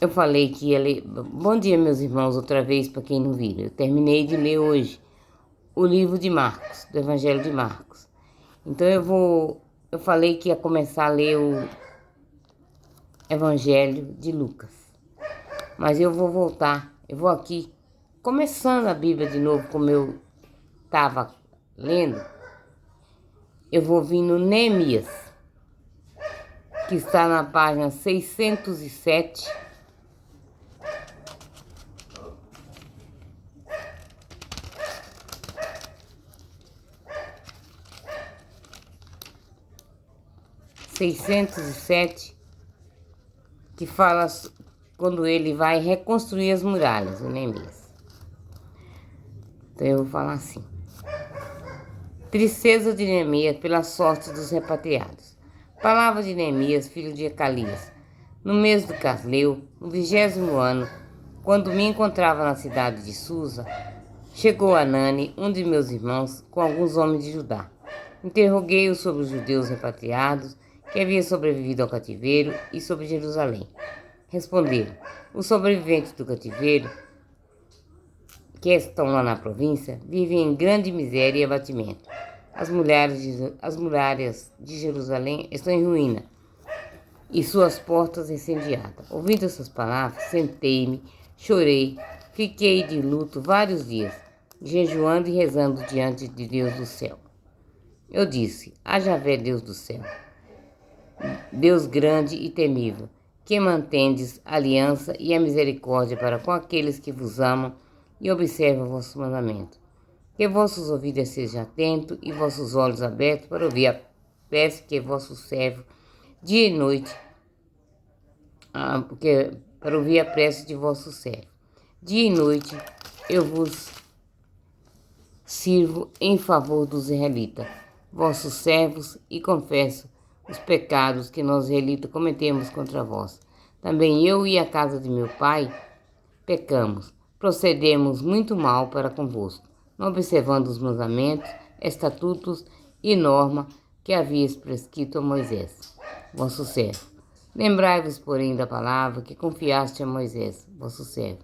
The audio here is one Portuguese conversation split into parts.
Eu falei que ia ler. Bom dia, meus irmãos, outra vez, para quem não viu. Eu terminei de ler hoje o livro de Marcos, do Evangelho de Marcos. Então eu falei que ia começar a ler o Evangelho de Lucas. Mas eu vou voltar, eu vou aqui, começando a Bíblia de novo, como eu estava lendo, eu vou vir no Neemias, que está na página 607. Que fala quando ele vai reconstruir as muralhas, o Neemias. Então eu vou falar assim. Tristeza de Neemias pela sorte dos repatriados. Palavra de Neemias, filho de Ecalias. No mês do Casleu, no 20º ano, quando me encontrava na cidade de Susa, chegou Anani, um de meus irmãos, com alguns homens de Judá. Interroguei-o sobre os judeus repatriados que haviam sobrevivido ao cativeiro e sobre Jerusalém. Responderam: os sobreviventes do cativeiro, que estão lá na província, vivem em grande miséria e abatimento. As muralhas de Jerusalém estão em ruína e suas portas incendiadas. Ouvindo essas palavras, sentei-me, chorei, fiquei de luto vários dias, jejuando e rezando diante de Deus do céu. Eu disse: a Javé, Deus do céu, Deus grande e temível, que mantendes a aliança e a misericórdia para com aqueles que vos amam e observam vossos mandamentos. Que vossos ouvidos sejam atentos e vossos olhos abertos para ouvir a prece que vosso servo dia e noite, para ouvir a prece de vosso servo. Dia e noite eu vos sirvo em favor dos israelitas, vossos servos, e confesso os pecados que nós israelitas cometemos contra vós. Também eu e a casa de meu pai pecamos, procedemos muito mal para convosco, não observando os mandamentos, estatutos e normas que havias prescrito a Moisés, vosso servo. Lembrai-vos, porém, da palavra que confiaste a Moisés, vosso servo.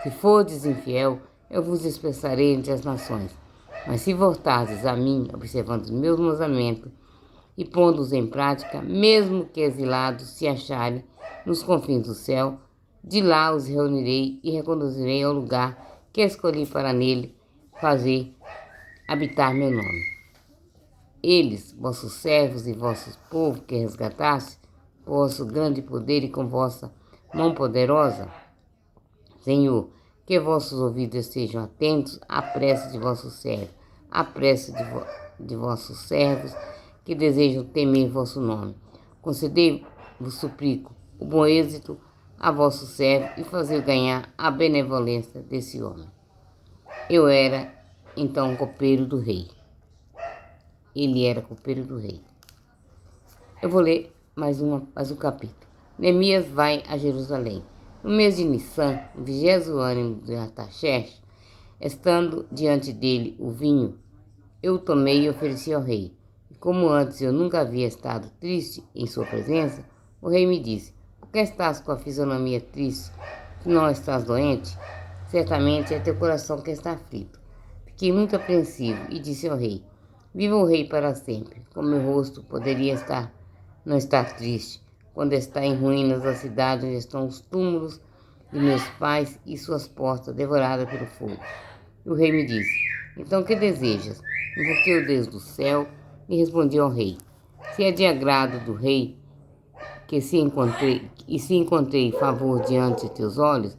Se fordes infiel, eu vos dispersarei entre as nações. Mas se voltardes a mim, observando os meus mandamentos e pondo-os em prática, mesmo que exilados se acharem nos confins do céu, de lá os reunirei e reconduzirei ao lugar que escolhi para nele fazer habitar meu nome. Eles, vossos servos e vossos povo que resgataste, por vosso grande poder e com vossa mão poderosa, Senhor, que vossos ouvidos estejam atentos à prece de vossos servos, à prece de vossos servos que desejam temer vosso nome. Concedei, vos suplico, o bom êxito a vosso servo e fazer ganhar a benevolência desse homem. Eu era, então, copeiro do rei. Ele era copeiro do rei. Eu vou ler mais um capítulo. Neemias vai a Jerusalém. No mês de Nissan, no 20º ano de Artaxerxes, estando diante dele o vinho, eu tomei e ofereci ao rei. E como antes eu nunca havia estado triste em sua presença, o rei me disse: por que estás com a fisionomia triste, que não estás doente? Certamente é teu coração que está aflito. Fiquei muito apreensivo e disse ao rei: viva o rei para sempre. Como meu rosto poderia não estar triste, quando está em ruínas a cidade onde estão os túmulos de meus pais e suas portas devoradas pelo fogo. E o rei me disse: então que desejas? Invoquei o Deus do céu e respondi ao rei: se é de agrado do rei se encontrei favor diante de teus olhos,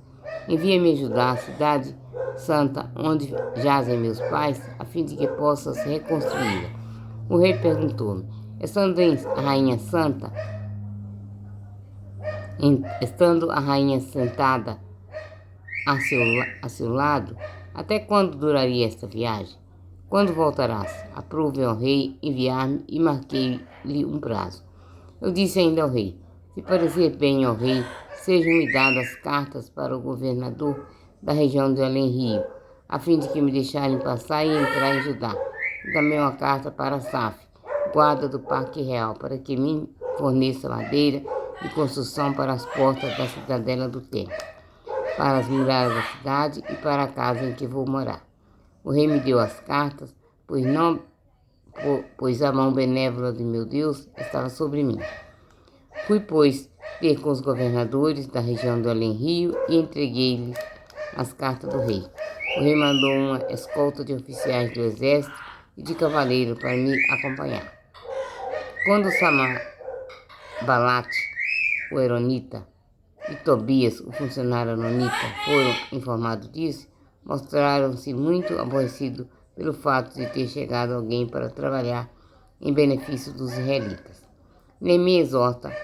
envia-me ajudar a cidade santa onde jazem meus pais, a fim de que possas reconstruí-la. O rei perguntou-me: estando a rainha sentada a seu lado, até quando duraria esta viagem? Quando voltarás? Aprove ao rei enviar-me e marquei-lhe um prazo. Eu disse ainda ao rei: se parecer bem ao rei, sejam-me dadas cartas para o governador da região de Além-Rio, a fim de que me deixarem passar e entrar em Judá. E também uma carta para Saf, guarda do Parque Real, para que me forneça madeira de construção para as portas da cidadela do templo, para as muralhas da cidade e para a casa em que vou morar. O rei me deu as cartas, pois a mão benévola de meu Deus estava sobre mim. Fui, pois, ter com os governadores da região do Além-Rio e entreguei-lhes as cartas do rei. O rei mandou uma escolta de oficiais do exército e de cavaleiros para me acompanhar. Quando Sanballat, o Eronita, e Tobias, o funcionário Anonita, foram informados disso, mostraram-se muito aborrecidos pelo fato de ter chegado alguém para trabalhar em benefício dos israelitas. Neemias exorta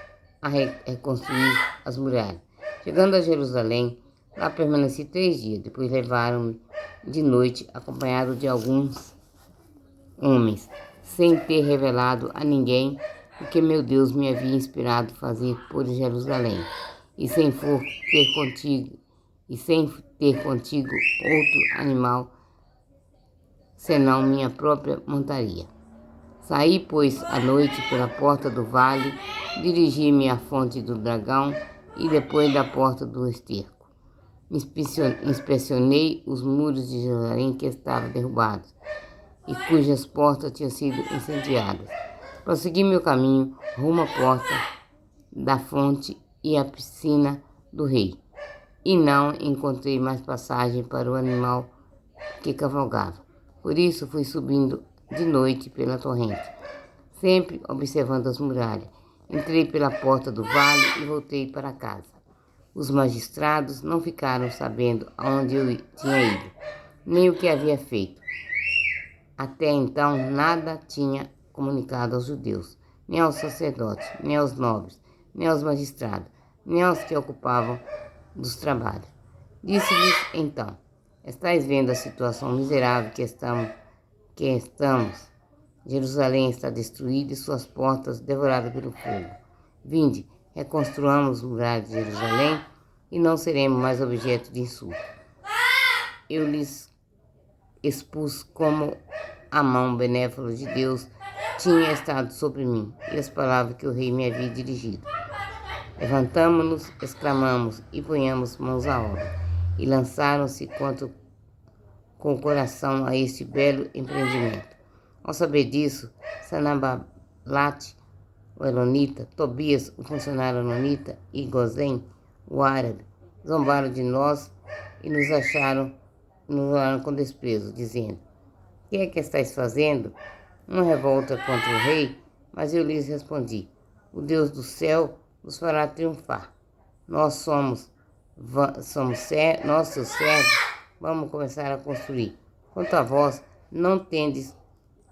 a reconstruir as muralhas. Chegando a Jerusalém, lá permaneci 3 dias, depois levaram-me de noite, acompanhado de alguns homens, sem ter revelado a ninguém o que meu Deus me havia inspirado fazer por Jerusalém, e sem ter contigo outro animal, senão minha própria montaria. Saí, pois, à noite pela porta do vale, dirigi-me à fonte do dragão e depois da porta do esterco. Inspecionei os muros de Jerusalém que estavam derrubados e cujas portas tinham sido incendiadas. Prossegui meu caminho rumo à porta da fonte e à piscina do rei, e não encontrei mais passagem para o animal que cavalgava. Por isso fui subindo de noite pela torrente, sempre observando as muralhas. Entrei pela porta do vale e voltei para casa. Os magistrados não ficaram sabendo aonde eu tinha ido, nem o que havia feito. Até então nada tinha comunicado aos judeus, nem aos sacerdotes, nem aos nobres, nem aos magistrados, nem aos que ocupavam dos trabalhos. Disse-lhes então: estais vendo a situação miserável que estamos. Jerusalém está destruída e suas portas devoradas pelo fogo. Vinde, reconstruamos os muralhas de Jerusalém e não seremos mais objeto de insulto. Eu lhes expus como a mão benévola de Deus tinha estado sobre mim e as palavras que o rei me havia dirigido. Levantamo-nos, exclamamos e ponhamos mãos à obra, e lançaram-se com o coração a este belo empreendimento. Ao saber disso, Sanballat, o Elonita, Tobias, o funcionário Anonita, e Gozem, o árabe, zombaram de nós e nos olharam com desprezo, dizendo: o que é que estáis fazendo? Uma revolta contra o rei? Mas eu lhes respondi: o Deus do céu nos fará triunfar. Nós somos seus servos, vamos começar a construir. Quanto a vós, não tendes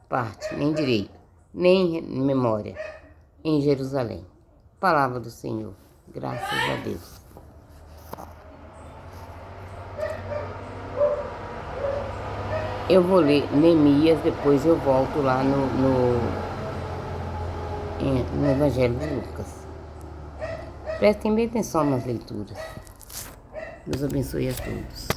parte, nem direito, nem memória em Jerusalém. Palavra do Senhor. Graças a Deus. Eu vou ler Neemias, depois eu volto lá no Evangelho de Lucas. Prestem bem atenção nas leituras. Deus abençoe a todos.